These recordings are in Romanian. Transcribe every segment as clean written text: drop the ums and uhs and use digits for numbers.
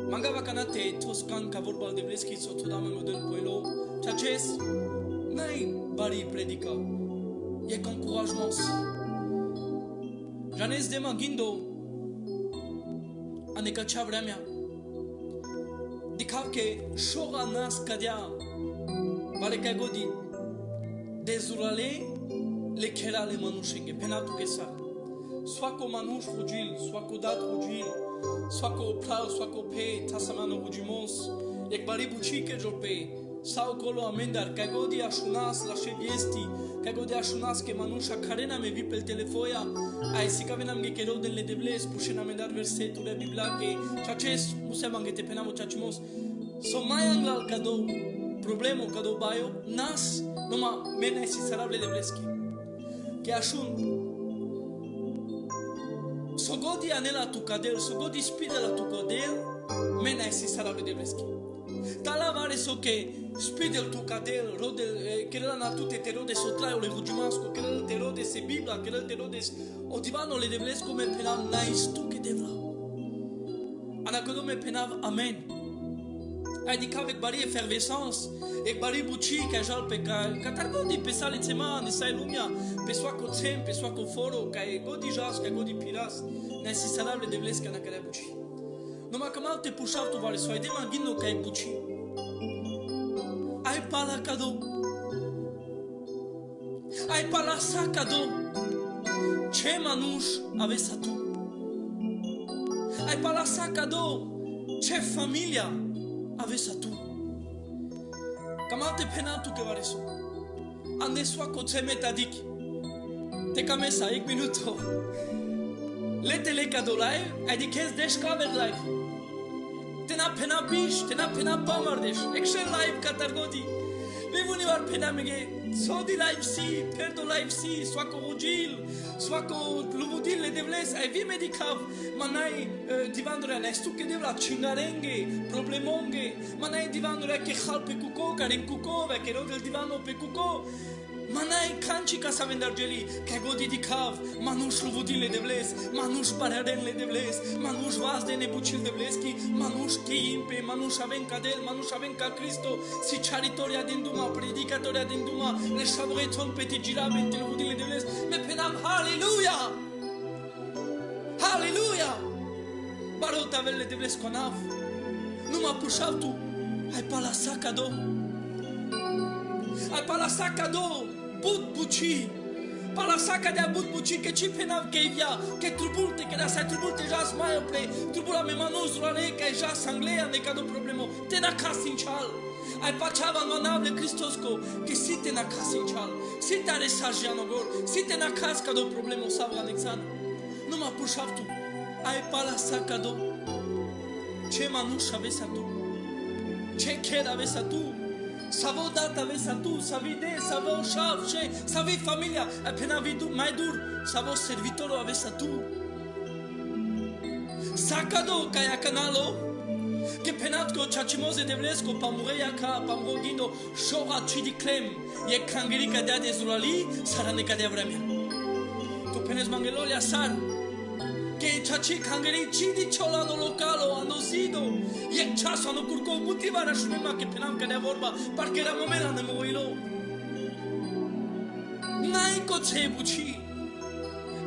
Mangava canate toscan cavor baldevleski sotodame model pueblo. Chaches, nai bari predica. Yek encouragements. Janes demangindo. Aneka chavremia. Dikav ke shora nas kadia. Vale kagodi. Dezurale le kera le manushenge. Penatu kesa. Soit comme manush rujil, soit comme dat rujil. Soit qu'on plau, soit qu'on paie, tassamano rudimons, et bari buchike jope, sao colo amendar, cagodi ashunas, la cheviesti, cagodi ashunas que manusha carena me vi pel telefoia, ai si cavenam che chero delle debles, pushena amendar versetul bibla que chaches, musebang que te penamo chachimos, so mai anglal cado, problemo cado baio, nas, noma mena si sarable debleski, que ashun, Sogodi anela tu cadel, sogodi spidela tu cadel, mena esi sarabile de bleski. Tala vare so che spidel tu cadel, rodel, che la natute te rode sotraio le rugimasco, che la te rode se bibla, che la te rode o divano le deblesco me penav nais tu che devla. Anakodo me penav amen. Ai di avec bari effervescence, e bari buci che jal pe catargodi pe sale tsema, ne sai lumia, pe soa co tsem, pe soa co foro, ca e godi jas, ca godi piras, ne si salable de blesca na care buci. No ma camal te pușau tu vale, so ai de mangino ca e buci. Ai pala cado. Ai pala sa cado. Ce manuș avesa tu? Ai pala sa cado. Ce familia avesa tu? Camal te penatu que vareso. Ande soa co tseme tadik. Te camesa, 1 minuto. Lete le cado live, ai di kes desh cover live. Tena pena bish, tena pena pamardesh. Excel live katargodi. Vevuni var pena mege. Sodi live si, perdo live si, soa co rugil, soa co lubudil le devles, ai vi medicav, manai divandore nestu che devla cingarenghe, problemonghe, manai divandore che khal pe cuco, karen cuco, ve che rodel divano pe cuco. Manai canci ca să vendargeli, că godi di cav, manuș luvudile de bles, manuș paradenle de bles, manuș vas de nebucil de bleski, manuș cheimpe, manuș aven cadel, manuș aven ca Cristo, si charitoria din duma, predicatoria din duma, le șabreton pe te girabente luvudile de bles, me penam, halleluja! Halleluja! Barota vele de bles conav, nu m-a pușau tu, ai pala sa cadou, ai pala sa cadou, but buci, pala saca de but buci que ci penav que via, que trubulte que da sa trubulte já mai ople, trubula me manus rale que já sanglea ne cado problemo, te na casinchal. Ai pachava manable Cristosco que si te na casinchal, si te are sagiano gor, si te na casca do problemo sabra nexan. Nu m-a pușat tu. Ai pala saca do. Ce manuș avesa tu? Ce ched avesa tu? Savo data avesa tu, savide, savo șav, ce, savi familia, appena vidu mai dur, savo servitoro avesa tu. Sacado ca ia canalo, che penatco chachimoze de vlesco pamureia ca pamrogino shora chidi clem, e cangerica de adezurali, saraneca de vremea. Tu penes mangelolia sar, che chachi cangeri chidi cholano localo hanno sido, e chaso hanno curco motivare shmema che penam ca de vorba, parche era momena ne moilo. Nai co buci.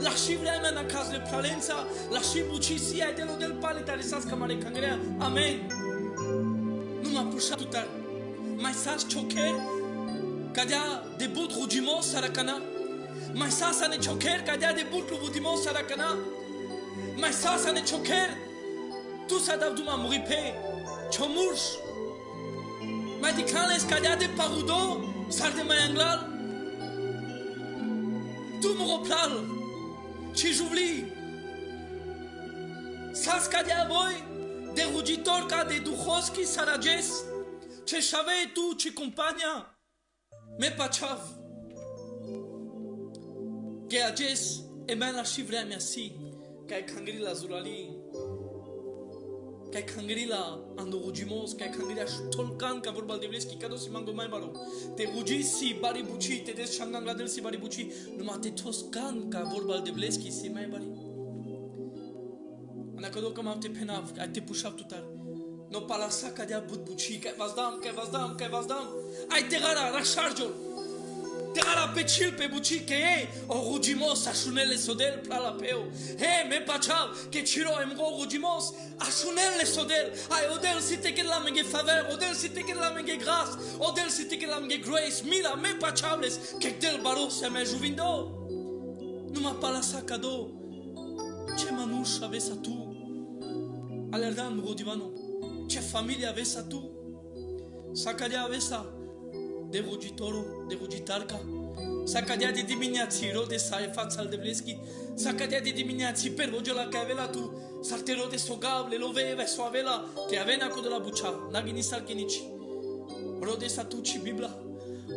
La shivrea mea na caz le pralența, la shibuci si ai de lo del pale tare sas camare cangrea. Amen. Nu m-a pușat tutar. Mai sas choker, cadea de but rugimos saracana. Mai sas ane choker, cadea de but rugimos saracana. Mai sas ane choker, tu sa dav duma muripe, chomurș. Mai dicales cadea de parudo, sar de mai anglal. Tu moroplal. Și juvli. Saska de voi, de rugitor ca de duhoski sarages, ce șave tu, ce compania, me pachav. Che ages, e mai la și vrea mea si, ca e cangri la zurali, ca e cangri la andorugimos, ca e cangri la tolcan, ca vorba de vleski, ca dosi mango mai baro. Te rugi si bari buci, te des shangan la del si bari buci, numai te toscan, ca vorba de vleski, si mai bari. Dacă m-am te penav, ai te pușat tutar. No palasa cadea butbuci, că vas dam. Ai tegara, rasharjol. Tegara pe cil pe buci, că e o rugimos, așunele sodel, pralapeu. He, me pachal, că ciro emgo rugimos, așunele sodel. Ai, odel si te que la menge favor, odel si te que la menge grace, odel si te que la menge grace. Mira, me pachales, că del baros se me juvindo. Numai palasa cadou. Ce manuș avea tu? Alerdan Rodivano. Ce familie avea tu? Sacadea avea de rugitoro, de rugitarca. Sacadea de dimineații rode sa e fața de vleschi. Sacadea de dimineații per rogiola că avea tu. Sartero de sogav, le loveve, so avea, că avea cu de la bucea. Nagini sarchenici. Rode sa tu ci Biblia.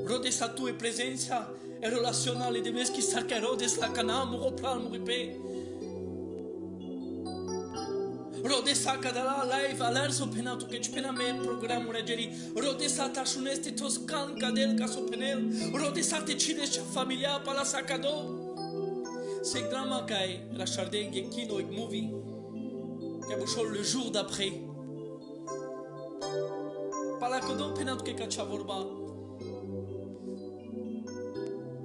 Rode sa tu e prezența. E relaționale de vleschi sarca rode sa cana, muropral, muripe. Rodesa cadala live alerso penatu que pena me programa regeri rodesa tashuneste toscan cadel caso penel rodesa te chides familia para sacado c'est drama kai la charde gekino movie que bushol le jour d'après para codo penatu que cachavorba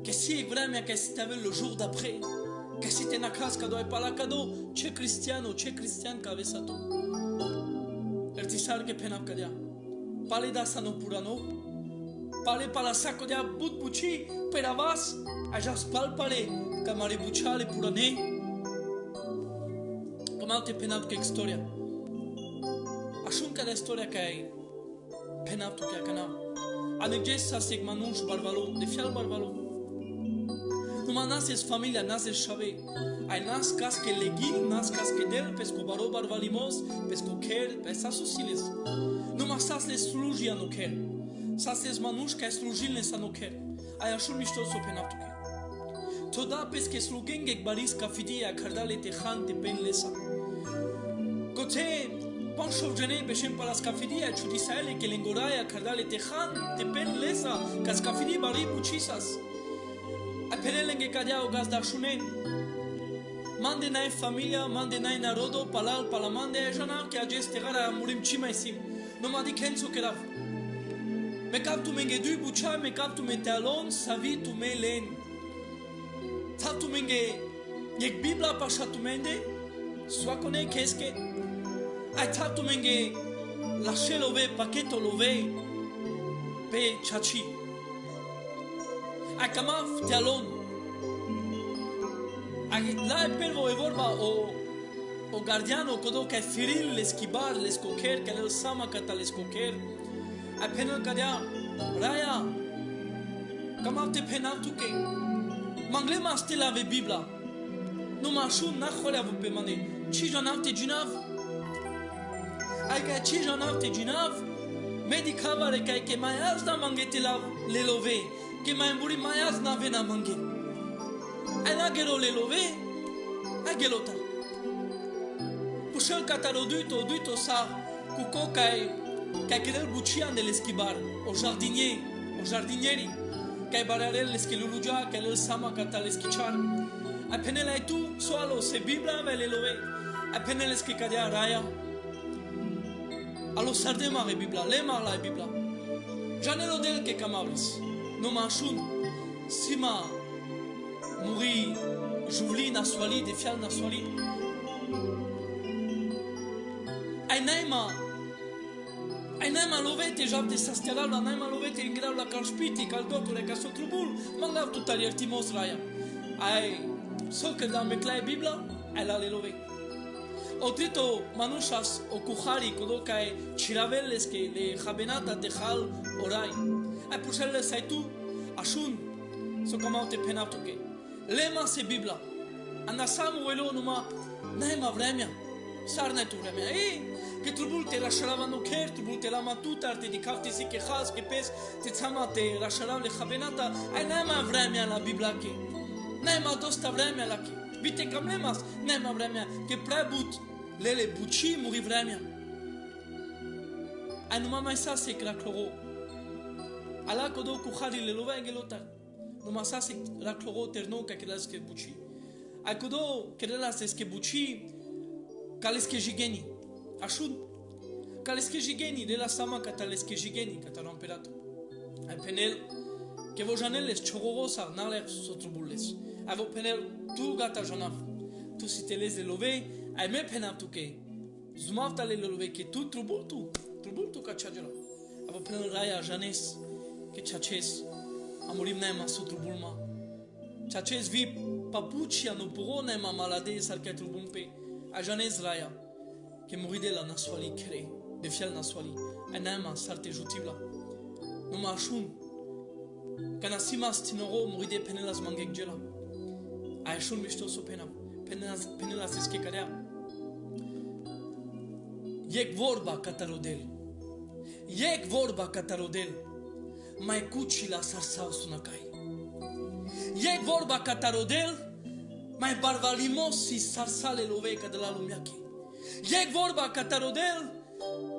que si vraiment que si t'avais le jour d'après que si te na casa do ai pala cado ce cristian cabeza tu ertisar que pena cadea pale da sano purano pale pala saco de butbuci per avas ajas palpale camare buciale purane como te pena que historia ashunca da historia que ai pena tu que canal anegesa segmanus barbalo de fial barbalo Numa nases familia, nases chave. Ai nas casque legui, nas casque del, pesco baro barbalimos, pesco quer, pesa susiles. Numa sas les slugia no quer. Sas les manush ca slujilnes no quer. Ai ashur misto so penaptuke. Toda pesque slugengek baris ca fidia cardale te khan te pen lesa. Cote Panshov jene beshem palas ca fidia chudisaele que lengoraia cardale te khan te pen lesa, cas ca fidi bari puchisas. Apelelenge cadea o gazda shunen. Mande nai familia, mande nai narodo, palal, palamande ajana, que aceste gara murim chimaisim. No madi kenzo kerav. Me captu menge du bucha, me captu me talon, savi tu me len. Tatu menge yek bibla pasha tu mende, swakone keske. Ai tatu menge lashe love, paketo love, pe chachi. Acamaf talon. La pervo e vorba o guardiano codo che firil l'esquibar l'escoquer que el sama cata l'escoquer a penal cadea raya camaf te penal tu que mangle maste la ve bibla no machu na khole vo pe mane chi janav te jinav ai ka chi janav te jinav medicavare kai que mai asta mangete la le love que mai mburi mai as na vena mangi ai gero le love ai gelota pushel catalo duito sa cuco kai querer buchian del esquibar o jardinieri kai bararel l'esquiluluja kai el sama catal esquichar apenela tu soalo se bibla vele love apenela esque cadia raya alo sardema re bibla lema la bibla janelo del que camables no machun sima muri juvli naswali de fial naswali ai naima lovete javte sastiala la naima lovete ingrau la calspiti caldotule ca sotrubul mangav tutalier timos raya ai so que da me clae bibla ai la le love otrito manushas o kuhari kodokai chiraveles que le jabenata de hal orai ai puselle saitu ashun so kamaute penatuke lema se bibla anasamu velo numa naima vremea sarne tu vremea que trubul te rasharava no ker trubul te la matutar te dicafti si que khas que pes te tsama te rasharava le jabenata ai naima vremea la bibla ke naima dosta vremea la ke vite kamlemas naima vremea que prebut lele buchi muri vremea ai numa mai sa se cloro ala kodo kukhari le lova engelotar numa sa se cloro terno ka kelas ke buchi ai kodo kelas es ke buchi kales ke jigeni ashun Kaleske jigeni, de la sama kataleske jigeni, kataramperato. Ai penel, que vos janeles chororosa, naler sotrubules. Ai vos penel, tu gata janav. Tu si te les love, ai me penam tu que. Zumav tale love que tu trubultu kachajala. Ai vos penel raya janes, que chaches, amorim nema sotrubulma. Chaches vi papucia no puro nema malade salke trubumpe. Ai janes raya, que moride la naswali kre, de fiel naswali. Ai nema salte jutibla. Numa ashun, kana simas tinoro moride penelas mangek jela. Ai ashun mishto so penam. Penelas iske kadea. Yek vorba katarodel. Yek vorba katarodel. Mai kuchi la sarsau sunakai. Yek vorba katarodel. Mai barvalimos si sarsale loveca de la lumiaki. Yek vorba katarodel.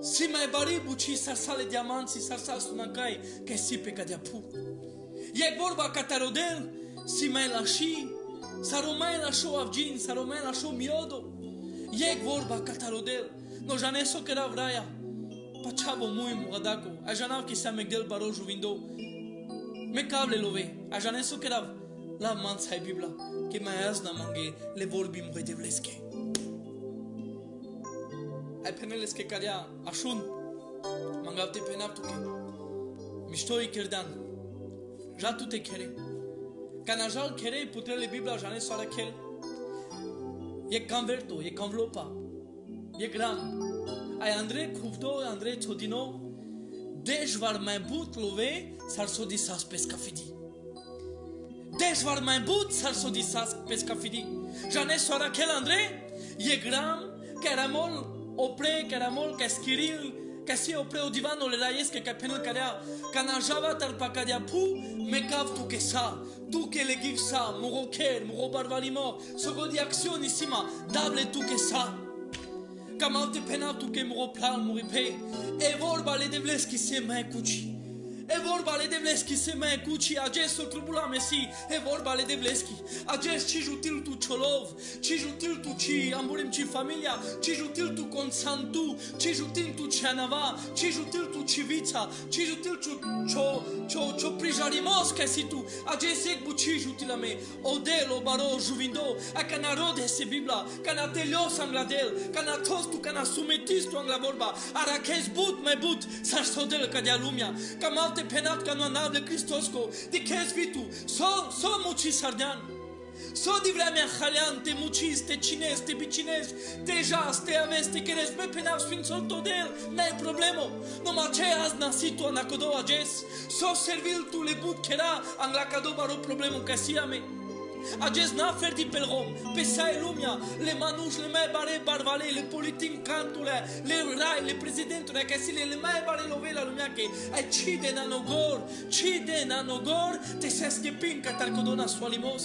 Si mai baribuci sarsale diamanti sarsal sunakai che si peca de apu. Yek vorba katarodel. Si mai lași Saromai la show avgin, saromai la show miodo. Yek vorba katarodel. No janeso que era vraya. Pachavo muy mugadako. A janav que sa megdel baro juvindo. Me cable love. A janeso que era la mansai bibla. Que maaz na mange le vorbi muredevleske. Ai peneleske kadea ashun. Mangavte penaptuke. Mishtoi kerdan. Jatu te kere. Canajal kere putrele Biblia jane soara kel. E converto, e convlopa. E gram. Ai Andrei Cuvdo, Andrei Todino. Deci var mai but love s-ar sodisas pescafidi. Deci var mai but s-ar sodisas pescafidi. Jane soara kel Andrei. E gram, caramol, opre, caramol, casquiril. Că si opre o divano le raiesc că penel care canajava tar pacadia pu mecav tu que sa tu que le give sa moroker moro barvalimo sogo di acționissima dable tu que sa cam te penal tu que moro plan moripe e vorba le devleski se mai cuci e vorba le devleski se mai cuci agesul trubula mesi e vorba le devleski ages ci jutil tu cholov ci jutil tu ci amburim ci familia ci jutil tu consantu ci jutil tu chanava ci jutil tu civița ci jutil tu cho prijarimos che si tu ages ek buci jutila me odelo baro juvindo a canarode se bibla canatelios angladel canatos tu cana sumetis tu angla vorba arakes but mai but sarsodel cadia lumia cam penat ca noanable Cristosco de kes vitu so muci sardian so di vremea halean te mucis te cines te bicines te jas te aves te queres me penat sfințol todel n-ai problemo numai ce azi nasitu anacodo ages so servil tu le but chera angla cado baro problemo ca siame Ages n-a ferdi pe rom, pe sai lumea, le manuși, le mai bare barvale, le politin cantule, le rai, le prezidentule, că si le mai bare love la lumea că ai cide nanogor, te se schepin ca tarcodona sualimos.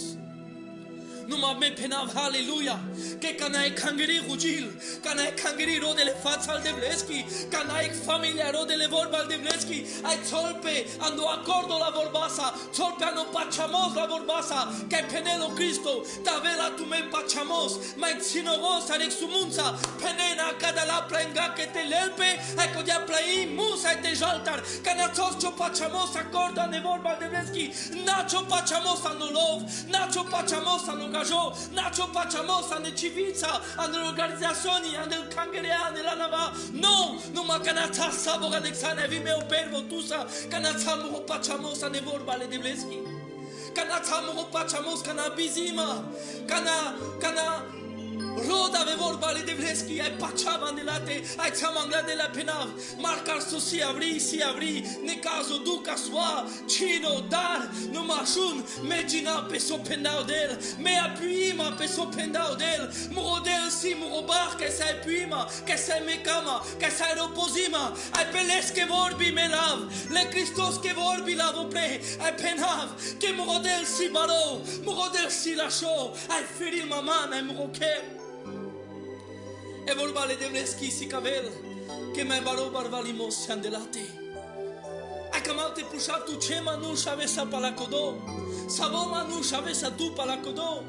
Numai me penav haleluia, că canai cangeri rugil, canai cangeri rodele fața al devleschi, canai familia rodele vorba al devleschi, ai țolpe ando acordo la vorbasa, țolpe ando pachamos la vorbasa, că penelo Cristo, tavela tu me pachamos, mai ținoros arec sumunța, penena cada la plenga că te lelpe, ai codia plai mus ai te jaltar, cana țos cio pachamos acordo ne vorba al devleschi, na cio pachamos ando lov, na cio pachamos ando Nacho pachamos ande civița, ande organizaționi, ande cangerea, ande la nava. No, numai canata sabo canexane vi meu pervo tusa, canata mo pachamos ande vorba le devleski. Canata mo pachamos cana bizima, cana roda ve vorba le devleski, ai pachava nelate, ai țamangla de la penav, marcar si avri, ne caso duca soa, cino, dar, numai shun, megina pe so pendau del, me appuima pe so pendau del, murodel si murobar, că se appuima, că se mecama, că se reposima, ai peles che vorbi me lav, le Christos che vorbi la vopre, ai penav, che murodel si baro, murodel si lascio, ai feril maman, ai muroker. E vorba le devleski si cavel, che mai baro barvalimos se andelate. A camalte pușat tu ce manuș avesa palacodo, savo manuș avesa tu palacodo,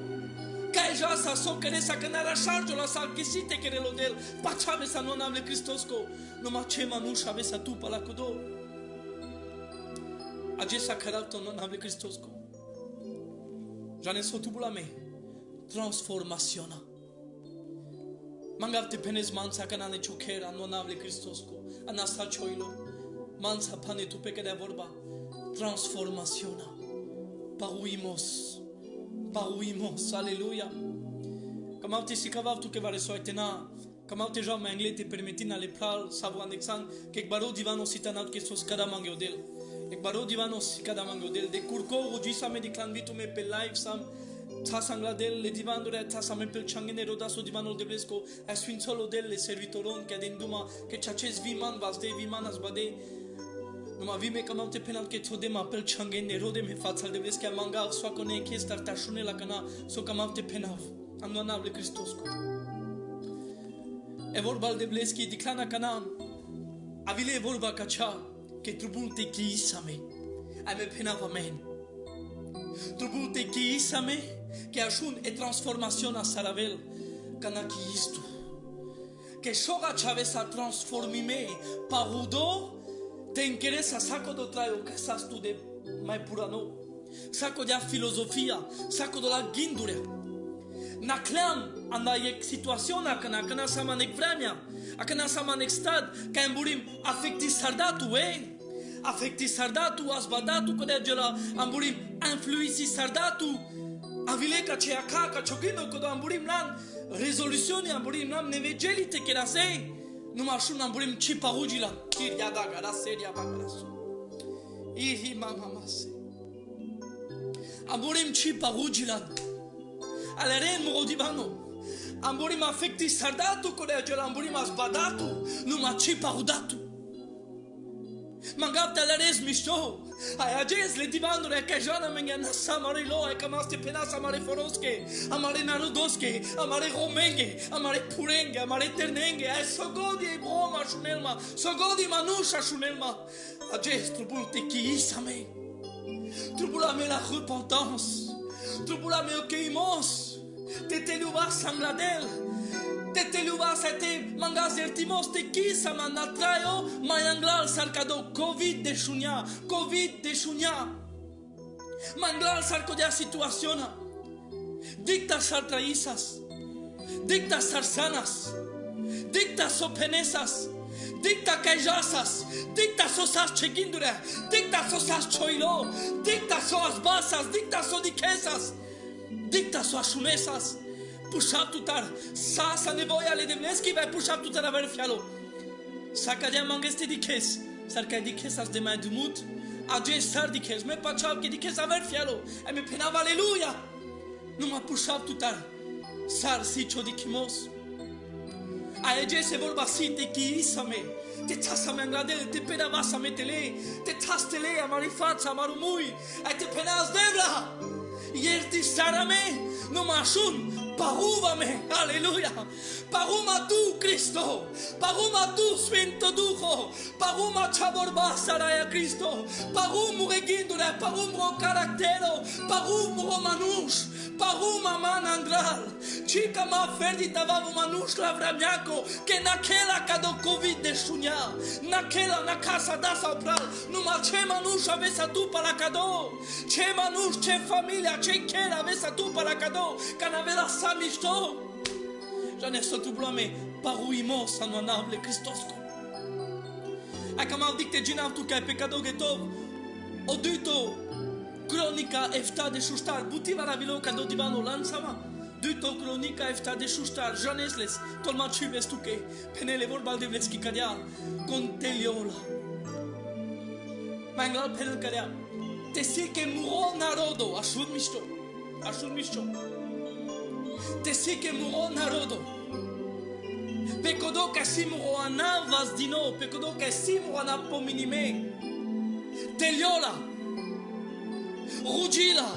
Caja sa so che sa che nara charge la sa che si te che lo del pachave sa non able Cristosco no ma che manush ave sa tu pala kodo aje sa kharalto non able Cristosco jane so tu bula me transformaziona mangavte penes mansa kanane chokera non able Cristosco anasa choilo mansa pane tu peke da vorba transformaziona paruimos, alléluia. Comment tu si cavav tu que va resoitena, comment tu jam anglais te permettina le pral savoir anexan que baro divano sitanat que sos cada mangodel. Ek baro divano si cada mangodel de kurko rudisa me declan vitu me pel live sam tasangladel le divando re tasame pel changene rodaso divano de blesco es fin solo del le servitoron que adenduma que chaches viman vas de vimanas bade Numa vime comment te penal que tode ma pel changen ne rode me fatsal de ves que manga so kone que estar tashune la kana so comment te penav amnonable Cristosco evor bal de bleski di klana kana avile evor va kacha que trubunte ki isame ame penav amen trubunte ki isame que ashun e transformación a saravel kana ki isto que shoga chavesa transformime parudo te interesa saco do traio que sas tu de mai purano saco de filosofia saco de la gindure na clan anda e situação na kana samanek vremia akana samanek stad ka emburim affecti sardatu affecti sardatu asbadatu kode jela amburim influisi sardatu avile ka che akaka chokino kodo amburim lan resoluzione amburim nam nevegelite che la sei Numa shun amburim chiparujila kirya daga la seria bagaraso ihi mama mase amburim chiparujila aleren morodibano amburim affecti sardatu kodejela amburim asbadatu numa chiparudatu Mangap talares misho ayajes le divando re kajana mengana samare lo e kamaste pena samare foroske amare narudoske amare romenge amare purenge amare ternenge e sogodi broma shunelma sogodi manusha shunelma ajes trubulte ki isame trubulame la repentance trubulame okeimos teteluva sangladel Teteluva sete mangas ertimos te kisa manatrayo mayanglal sarkado covid de shunya manglal sarko de situaciona dicta sartraisas dicta sarsanas dicta sopenesas dicta kajasas dicta sosas chekindure dicta sosas choilo dicta soas basas dicta sodikesas dicta soashunesas puxar tutar sa nevoia le devneski vai puxar tutar a ver fialo sakadia mangeste dikes sarka dikesas de mai dumut aje sar dikes me pachal que dikes a ver fialo e me penava aleluia numa puxar tutar sar sicho dikimos aje se vorba site ki isame te tasame angradel te penava sametele te tastele amarifața marumui ai te penas devla ierti sarame numa shun Parúvame, aleluya. Paruma tú, Cristo. Paruma tú, Spirito Dujo. Paruma chaborba saraya Cristo. Parum regindure, parum ro caractero. Parum ro manush. Paruma manangral. Chica ma ferdita vavu manush la vramiaco. Que naquela cado covid de shunya. Naquela na casa da sapral. Numa che manush avesa tu para cado. Che manush, che familia, che kera avesa tu para cado. Canavela Misto, j'en ai surtout blâmé par où immense en honorable Christosco. A kamar dicte ginav tu kai pecado getov, oduto kronika efta de shustar, butiva ravilo kado divano lansama, duto kronika efta de shustar, janesles, tolma chubes tuke, penele vorbal de vleski kadia, con teliola. Mangal penel kadia, te si que muro narodo, ashud misto. Te si que muro narodo. Pekodo que si muro ana vazdino, pekodo que si muro ana pominime. Teliola. Rugila.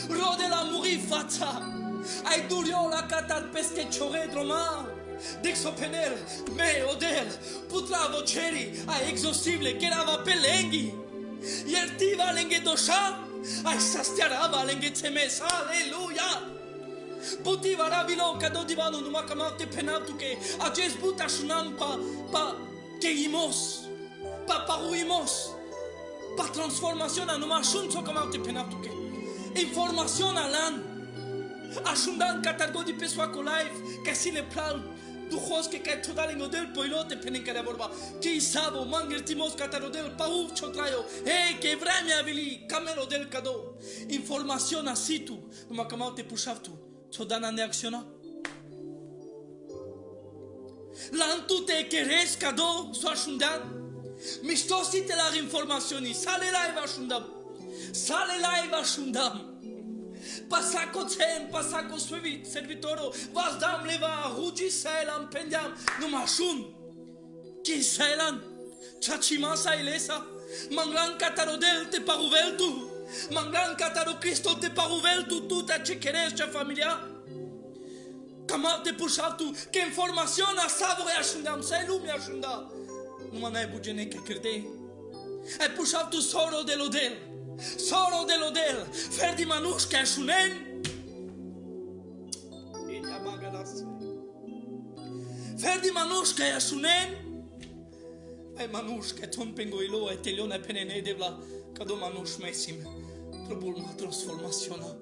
Rodela muri fatsa. Ai duriola katat pesche chore droma. Dexopenel, me odel, putra voceri, a exaustible, che lava pelenghi. Yertiva lenghe dosha. Ai sastiarava lenghe temes, alleluia. Buti varabilo cado divano numa camate penaltu que acest but ashunam pa keimos, pa paruimos, pa transformación numa ashun so camate penaltu que información alan ashundan catargo di pessoa co life que si le plan duhos que toda del poilote penen que borba que sabo mangertimos catarodel pauf chotrayo que vreme avili camelo del cado información así tu numa camate pushaftu toda na neacciona lantu te queres cado so ashundan misto si te la informazioni sale live ashundam Pasako cem, pasako servitoro, vas dam leva, rugi selam, pendiam, numashun, ki selan, chachimasa ilesa, manglan catarodel te paruveltu, manglan cataro Cristo te paruveltu, tu te cecherești familia. Camar te pușatu, că informaționa savore ashundam, sai lumea ashunda. Numai n-ai bugene că crede. Ai pușatu soro de lodel. Soro de lodel, ferdi manușca ashunen. Ferdi manușca ashunen. Ai manușca ton pengoilo, ai teliona penene devla, cado manuș mesim. Trobul ma transformaționa,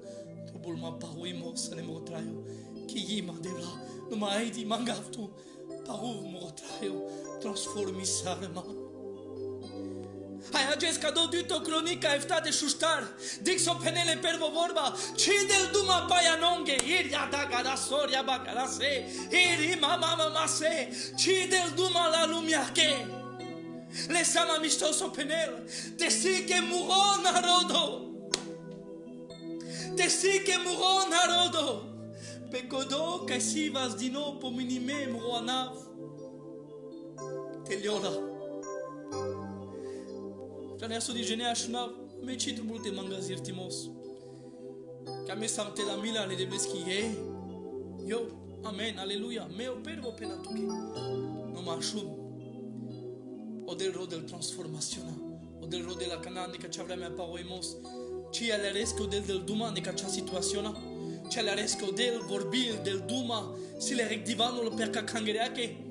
trobul ma paruimo să ne motraio. Ki yima devla, numai ai di mangaftu, paru motraio, transformisarma. Hai acest cadou dito cronica efta de șuștar, dixo penele pervo vorba, ci del duma paia nonghe, iria da gara soria bagara se, iri mama se, ci del duma la lumia che, le sama mistoso penel, te si che muro narodo, te si che muro narodo, pe codo che si vas di nou po minime muro anav, te liora. Janea so di genea ashuna meci multe mangazir timos. Kame samte la mila le debeski yo amen alleluia meu pervo penatuke no mashun o del rodel transformaziona o del rodel la cananica ci avremo paroimos ci aleresco del duma ne ca situaziona ci aleresco del vorbil del duma si le rectivano lo per cangereake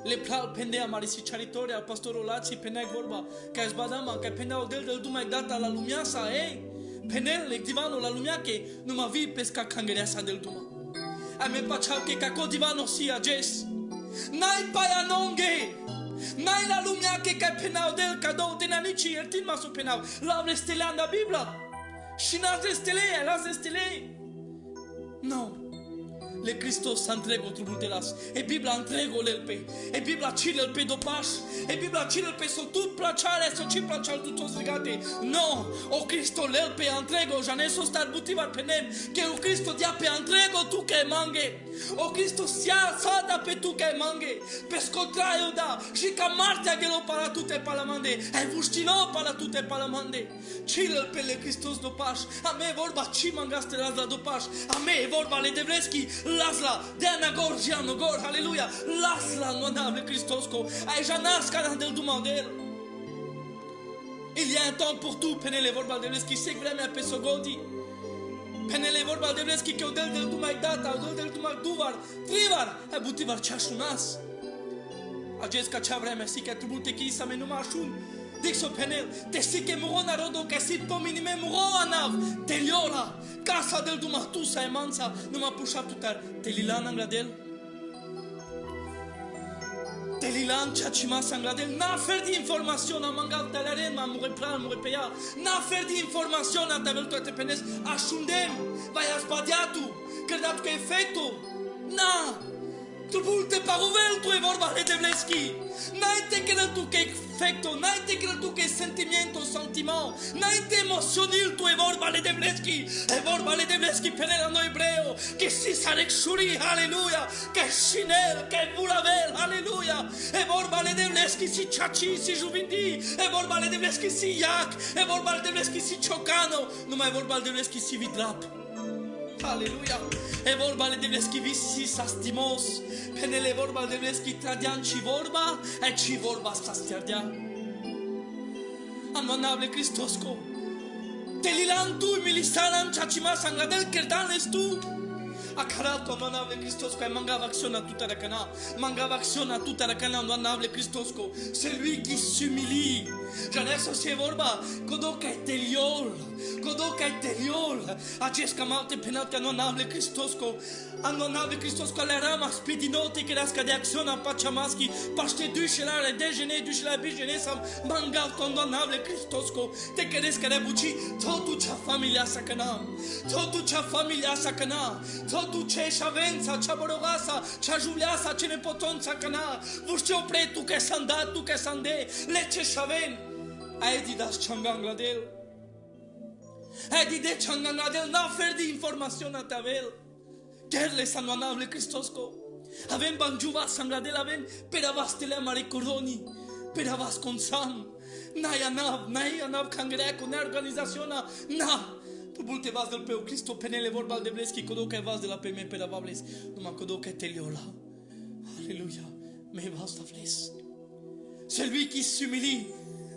le plal pendea marisi charitore al pastorul laci peneg vorba ca zbadama ca pendea del duma data la lumiasa penel le divano la lumia che non ma vi pesca cangereasa del duma a me pachau che ca divano sia jes nai paia nonge nai la lumia che ca penau del cadou de nanici ertin maso penau la stele anda bibla și n-ați stele no le Hristos întrego trupul de las. E Biblia întrego lelpe. E Biblia cilel pe dopaș. E Biblia cilel pe so tut placare, so ci placial tu toți legate. No, o Cristo lelpe întrego, janeso star butivar penem, che o Cristo dia pe întrego tu che mange. O Cristo sia sada pe tu che mange. Pe scotraio da, și ca martea gelo para tu te palamande. Ai vuștino para tu te palamande. Cilel pe le Hristos dopaș. A me vorba ci mangaste la dopaș. A me vorba le devreschi. Lasla, Deana Gor, Giano Gor, Aleluia, lasla, nuanable Christosco, ai janas cara del dumandel. Il y a un temps pour tout, penele vorba de leschi, sec vremea pe sogodi. Penele vorba de leschi, che odel del dumai data, odel del dumai duvar, trivar, ai butivar ceașunas. Acest ca cea vremea, si că trebuie te chisa me numai așun. Dixo penel, te si che muro narodo, che si pominime muro anav, te liora. Casa del dumatusa e mansa nu m-a pușat tutar. Te lilan angradel. Te lilan cea ci masa angradel. N-a fer di informaționa mangal te laren ma mure plan mure pe ea. N-a fer di informaționa te vel toate penes. Așundem. Vai asbadiatu. Credat că efectul. Na. Trupul te paruvel tu e vorba de devleschi. N-ai te credu că efecto, n-ai te credu că sentimiento, sentiment, n-ai te emoționil tu e vorba de devleschi. E vorba de devleschi penela no ebreo, che si sarec shuri, aleluia, che shinel, che vulavel, aleluia. E vorba de devleschi si chachi, si juvindi, e vorba de devleschi si yak, e vorba de devleschi si ciocano, nu mai vorba de devleschi si vidrap. Aleluia. E vorba le devleschi visi sastimos. Penele vorba le devleschi tradian ci vorba. E ci vorba sta stiardea. Anmanable Cristosco. Te lilan tu milisalan chachima sangradel kerdanes tu. Akarato anonable Christosco, e mangava action à tout à la cana, mangava action à tout à la cana, anonable Christosco, c'est lui qui s'humilie. J'en ai associé vorba, kodoka eteliol, acest camate penat anonable Christosco, le rama spidinote che rasca di azione a pacciamaschi, paște dușelare, dejene, dușelare, bijene, sam mangal anonable Christosco, te credesca de buci, totu cea familia sacana, totu ce șavența, cea borogasa, cea juliasa, ce nepotonța cana, vuștiu pre tu che sanda, tu che sande, le ce șaven, ai di das Changangladel. Ai di de Changangladel, n-a fer di informațiune a tavel. Gerles anonable Christosco. Avem banjuva sangladel, avem peravastele maricordoni, peravas con sam. N-ai anav cangreaco, n-ai organizaționa, na. Tu bulte vas del peu Cristo penele vorba de bleschi, codoca vas de la peme peravables, numai codoca teliola. Alléluia. Mais vas ta fles. Celui qui s'humilie.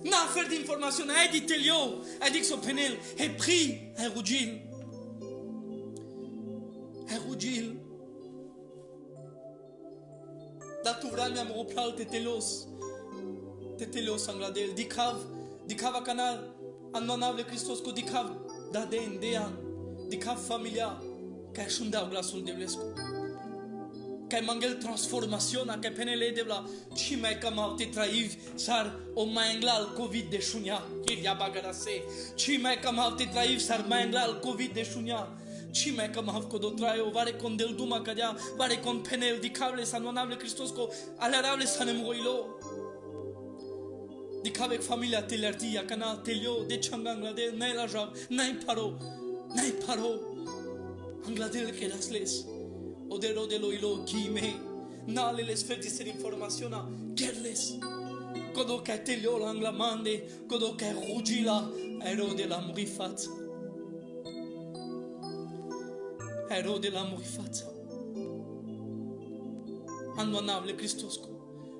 N'a fait d'information, a dit Telio, a dit que son penel est pris à Rougil. Datuvra mi-am roplal tetelos angladel, dicav a canal, anonable Christosco, dicav daden, dean, dicav familia, ca șundau glasul de blescu. Că mangel transformaționa, că penele de la și mai cam alte traivi sar o mai englal covid de șunia, chiria bagarase, și mai cam alte traivi sar mai englal covid de șunia, și mai cam av codo traio, vare con del duma cadea, vare con penel di cable sanonable Christosco, alerable sanemoilo. Di cave familia telerdia, cana telio de Changangladel, nai la jav, nai paro, Angladel que rasles. Odero de lo ilo kime nale les feti ser informaziona gerles kodo ka telio angla mande kodo ka rugila ero de la murifat anonable Christosco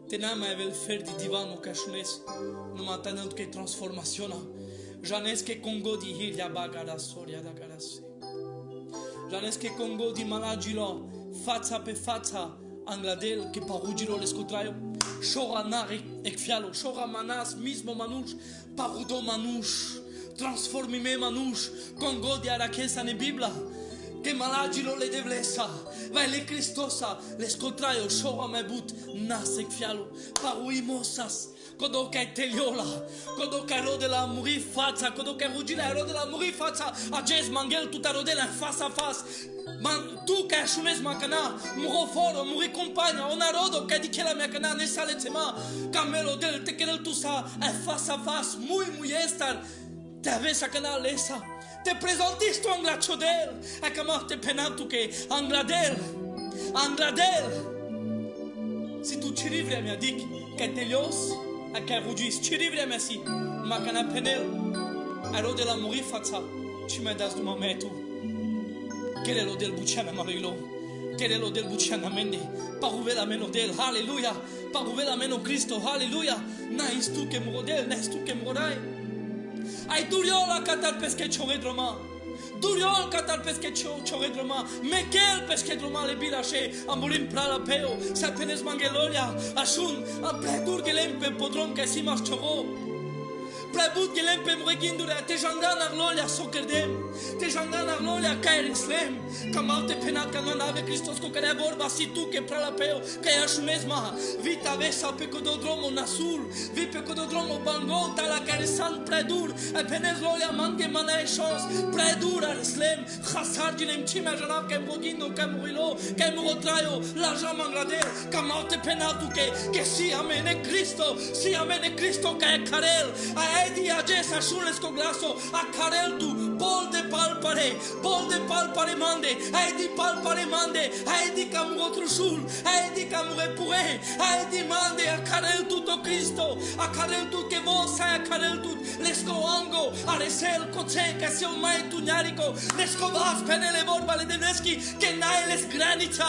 tenama evel fer di divano ka shnes no matanant que transformaziona janes que congo di hilia bagara soria da garase janes que congo di malagilo fața pe fața angladel que parugiro les contraio shora nari ekfialo shora manas mismo manush parudo manush transformime manush congo di arakesa ne bibla que malagilo le devlesa vai le Christosa les contraio shora mebut nas ekfialo paruimosas kodo ka teliola kodo ka ro de la muri fața kodo ka rugila ro de la muri fața ages mangel tuta ro de la face à face. Man, tu che assumes macana, muro foro, muri compagna, on a rodo che di che la mia cana ne sale tema, camelo del te che del tu sa, è face à face, muy estar, te aves a cana lesa, te presentis tu angla chodel, a camarte penatu che angladel, si tu ci rivri a mia dic, che telios, a che rugis, ci rivri a mia si, macana penel, a rode la muri fața, ci mai das duma metu. Querelo del buciana marilo, querelo del buciana mende, paruve la meno del, halleluja, paruve la meno Cristo, halleluja, n'ais tu che morodel, n'ais tu che morai. Ai duriola catar pesche choredroma, duriol catar pesche choredroma, mekel pesche droma le bilache, amurim prala peo, sa penes mangeloria, asun, a predur gelempe podrom che simas choro. Plebut gelempe mregindure te jandan arlolia sokerdem te jandan arlolia kaireslem kamalte penat kanon ave Christos ko kare vorba si tu ke pralapeo ke ashmesma vita vesa pe kododromo nasul vi pe kododromo bango tala kairesan predur e penes lolia mange mana chance predur arslem khasar dilem chima janav ke mregindo ke mrilo ke mrotrayo la jamangladel kamalte penatu ke si amene Cristo ke karel Edi agesa sules con glaso a carel tu bol de palpare mande edi palpare edi camuro trusul edi camure pure edi mande a carel tu to Cristo, a carel tu que vos a carel tu, lesco ango, aresel coche que se mai tuñarico, lesco vas penele vorba le deneski, que naeles granica,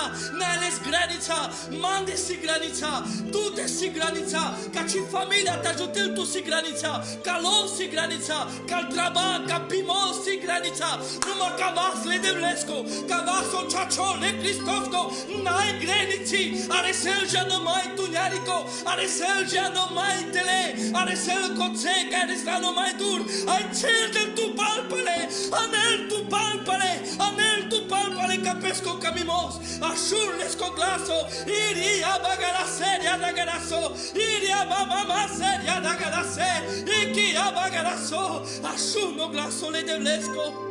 mande si granica, tu te si granica, ca ci familia te ajutel tu si granica, ca lo si granica, ca traba, ca pimo si granica, numai ca vas le devlesco, ca vas o chacho le Cristosco, n-ai granici, aresel ja no mai tuñarico, aresel ja no mai tele, aresel coche, ca aresel no mai dur, ai cer del tu palpale, anel tu palpale, capesco camimos, ashurlesco glaso, iria bagara seria da garaso, iria mama seria da garase, ikia bagaraso, ashuno glaso le devlesco,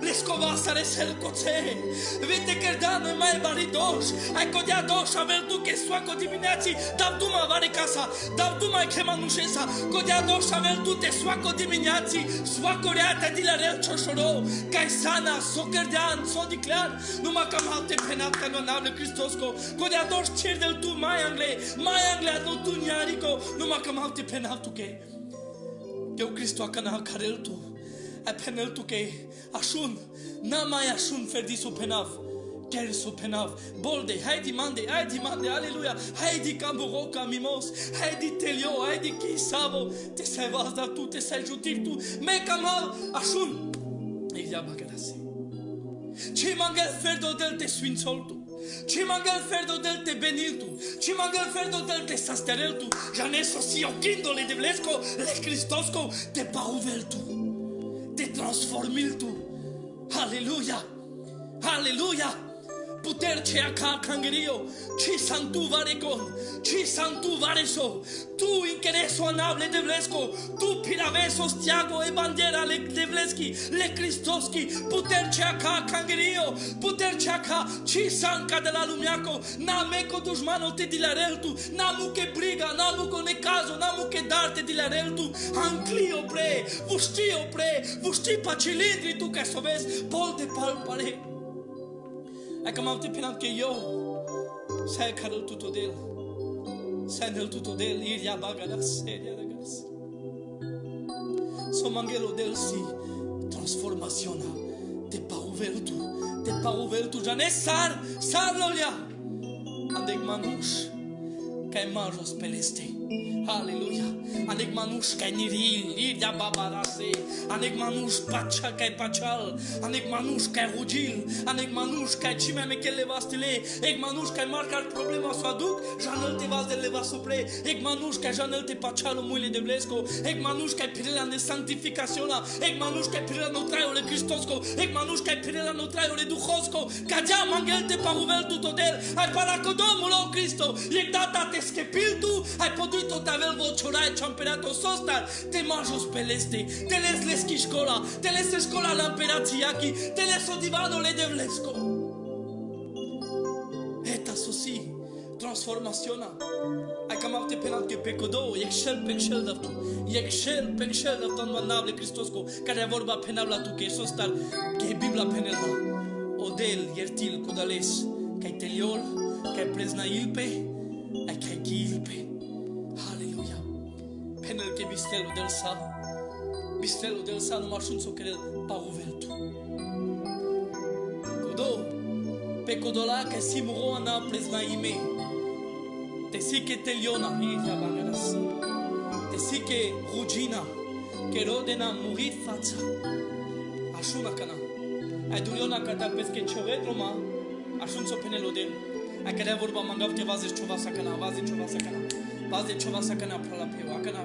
L'escovassa resel coce, vite che danno mai varidos, ecco dia dos avel tu che sua dimineați, dau tu mai vari casa, dau tu mai che manușesa, codia dos avel tu te sua dimineați, sua coreata di la real cioșoro, ca sana, socerdean, so declar, numai cam alte penate non able Cristosco, codia dos cer del tu mai angle no tu niarico, numai cam alte penatu che eu Cristo a canal carel tu. A penel tu que ashun, na mai ashun ferdi su penav, ker su penav, bolde, hai di mande, aleluia, hai di camburoca mimos, hai di telio, hai di kisavo, te sai vas da tu, te sai jutir tu, me kamal ashun, ilia bagadase. Ce mangel ferdo del te sfințol tu, ce mangel ferdo del te benil tu, ce mangel ferdo del te sasterel tu, janeso si ochindo le devlesco, le Cristosco, te pauvel tu. Te transformil tu. Aleluia. Puter ce acá cangerio, ci santu varecon, ci santu vareso, tu intereso anable devlesco, tu piravesos tiago e bandiera le devleski, le Cristoski, puter ce acá cangerio, puter ce acá, ci sanca de la lumiaco, nameco dușmano te dilarel tu, namu che briga, namu co necazo, namu che darte dilarel tu, anclio pre, vuști pa cilindri tu ca să vezi, pol de palpare. Ai cam alte penat că eu sai carul tutodel, sai nel tutodel, iria bagada seria de gas. So mangelo del si transformaționa, te pauvel tu, ja ne sar lolia, andeg manuș, ca e majos peleste. Aleluia. Aneg manuș ca e niril, iria babarase, aneg manuș pacha ca e pacal, aneg manuș ca e rugil, aneg manuș ca e cime mechele vastele, eg manuș ca e marcar problema să aduc, janel te vas de leva supre, eg manuș ca e janel te pacalo muile de blesco, eg manuș ca e pirela de sanctificaționa, eg manuș ca e pirela no traiole Cristosco, eg manuș ca e pirela no traiole duhosco, ca dea mangel te paruvel tutodel, ai paracodomul o Cristo, eg data te schepil tu, ai poduit tot avel vociorai ciamperato sostar, te majos peleste, te les leschi școla, te les școla la imperațiachi, te les o divano le devlesco. Eta sosi, transformaționa. Ai cam alte penat că pe codo, excel daftu, excel daftu andoanable Cristosco, care vorba penal la tu, că e sostar, că e Biblia penela, odel, iertil, codales, că e teliol, că e prezna ilpe, ai că e ghilpe. Penel che bistelo del sa, nu mașun so crel pauveltu. Codo, pe codola che si muro ana prezna ime. Te si che teliona, iria bagaras. Te si che rugina, che rodena murit fața. Așuna cana. Ai duriona ca ta pesche ciovetroma, așun so penelo del. Ai care vorba mangav te vaze ceva sa cana. Vaze ceva sa cana pra la peu, acana.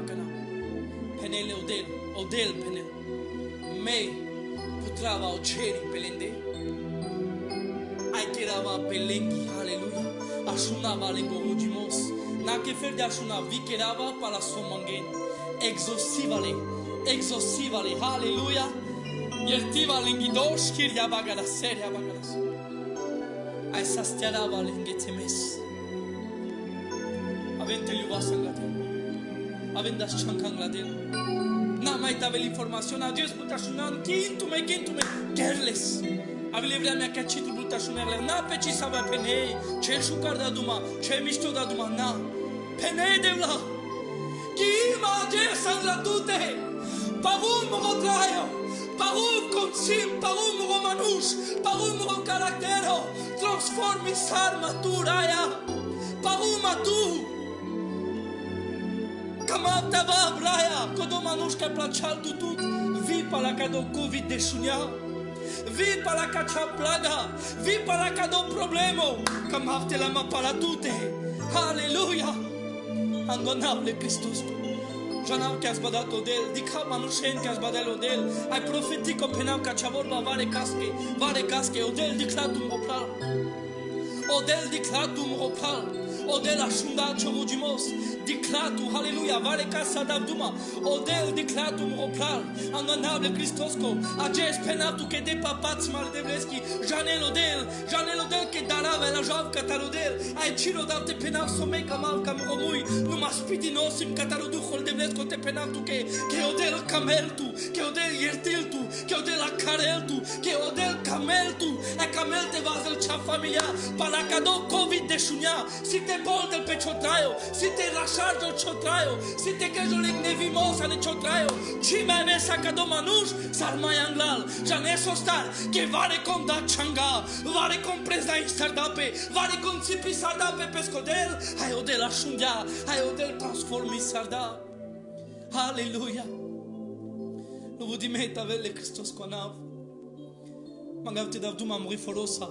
Penele odel penel. Me putrava o ceri pelende. Ai cherava pelenghi, aleluia. Așunava lengo rugimos. Na che fer de așuna vi cherava pa la somangen. Exosivale, aleluia. Iertiva lenghidosh, chiria bagada seria bagadas. Ai sastiarava lenghetemes. Avem teliuva sangatel. Avem das chankanglatel. Na mai tavel informațion, ages putea șunan, kintume, careless. Avem vrea mea ca citul ta șunerle, na pe ci să va penei, ce șucar da duma, ce mișto da duma, na, penei de vla, chima de sandra tute, parum rotraio, parum consim, parum romanuș, parum ro caractero, transformi sarmatura aia, parum tu. Kamam tava braya, kodo manushka plachal tutut, vi pala kado covid de shunya, vi pala kacha plaga, vi pala kado problemo, kamam te lama pala tute, halleluja, angonable Christus. Janav kas badat odel, dikha manushen kas badel odel, ai profetico penam kachavor la vare kaske, odel diklatum ropal, odel diklatum ropal. Odel ashunda chomujimos, diklatu, halleluja, vare casa davduma, odel diklatu mropral, anganable Christosco, ages penatu que de papats maldevleski, janel odel que darave la jav catalodel, ai chilo date penav some kamal kam romui, numa spitinosim catalodu holdevlesko te penatu que odel kameltu, que odel yertiltu, que odel akareltu, que odel kameltu, a kamel te vazel cha familia, para cado covid de shunya, si te bol del pechotraio, si te rashar del chotraio, si te quejo lignevimosa de chotraio, chima ne sacado manush, sarmai anglal, jane sostar, que vare con da changa, vare con presa in sardape, vare con sipi sardape pescodel, hai odel ashundia, hai odel transformi sarda. Halleluja. Lu dimeta velle Christos conav. Mangav te dav duma muri folosa.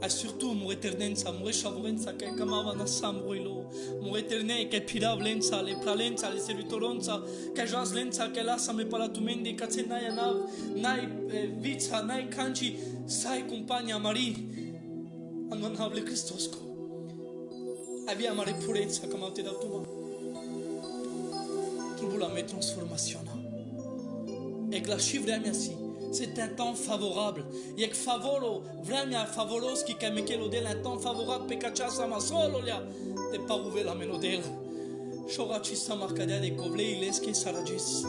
A surtout mure eternenza, mure shavurenza, che kamava nasa muilo, mure eterne, che piravlenza, le pralenza, le servitoronza, che jaslenza, che lasa me palatumendi, che nai anav, nai vița, nai canci, sai compagna Marie, anonable Christosco. Avia mare purenza, come te datuma. Trubula me transformationa. E glașivrea mea si. C'est un temps favorable. Yek favolo, vraiment favoloski que mekelodel un temps favorable pekacha sama sololia de parouver la melodel. Shorachi samarkadea de kovle ileske sarajis.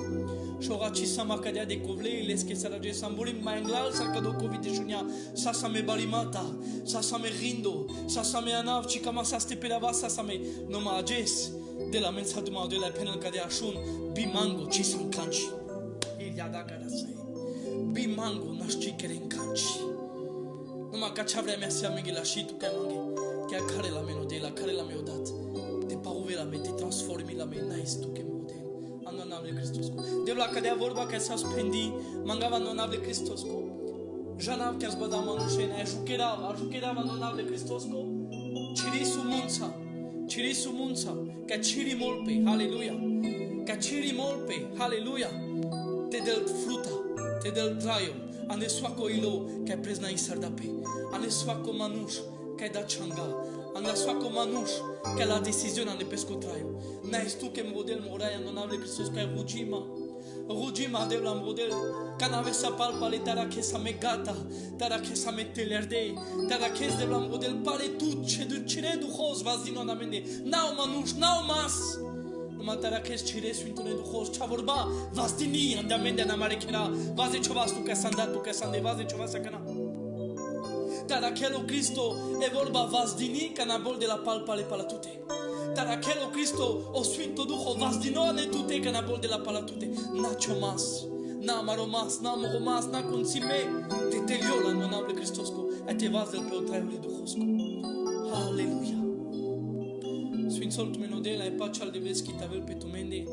Shorachi samarkadea de kovle ileske sarajis. Ambulim manglal sarkado covid de junia. Sasa me balimata, sasa me rindo, sasa me anav chikama saste pelava sasa me noma ajes de la mensa duma de la penel kadea shun bimango chisam kanchi. Iliada kadasai. Bimango naști kerenkanchi. Numai ca ce vrea mea să amenghe la și tu că amenghe. Chiar care la melodie, la care la meodat. Te paruve la me, te transformi la me, nice tu că model. Anonable Christosco. De la cadea vorba că s-a spendi, mangava anonable Christosco. Janav că zbada manușene, ajucherava anonable Christosco. Ciri sumunța, ca ciri molpe, halleluja. Ca ciri molpe, halleluja. Te del fruta. Te del traio, ane soaco ilo che presna in sardape, ane soaco manush che da changa, ane soaco manush che la decisione ane pesco traio. N'ai tu che model morai anonable Christos che rugima de la model, che n'ave sa palpa le tara che sa me gata, tara che sa me telerde, tara che de la model pare tu ce du cire du hos vazino na mende, nau manush, nau mas. Matara kes chire suintone du hos chavorba vastini andamende na marekera vaze chovastu ka sandatu ka sande vaze chovasa kana tarakelo Cristo e vorba vazdini kana bol de la palpa le palatute tarakelo Cristo o suinto duho vazdinone tute kana bol de la palatute na chomas na maromas na moromas na consime te teliola nonable Christosco e te vaz del peotraiului duhosco. Halleluja. Sfințul tu menodela e pacea al de vezi chitavel pe tu mende.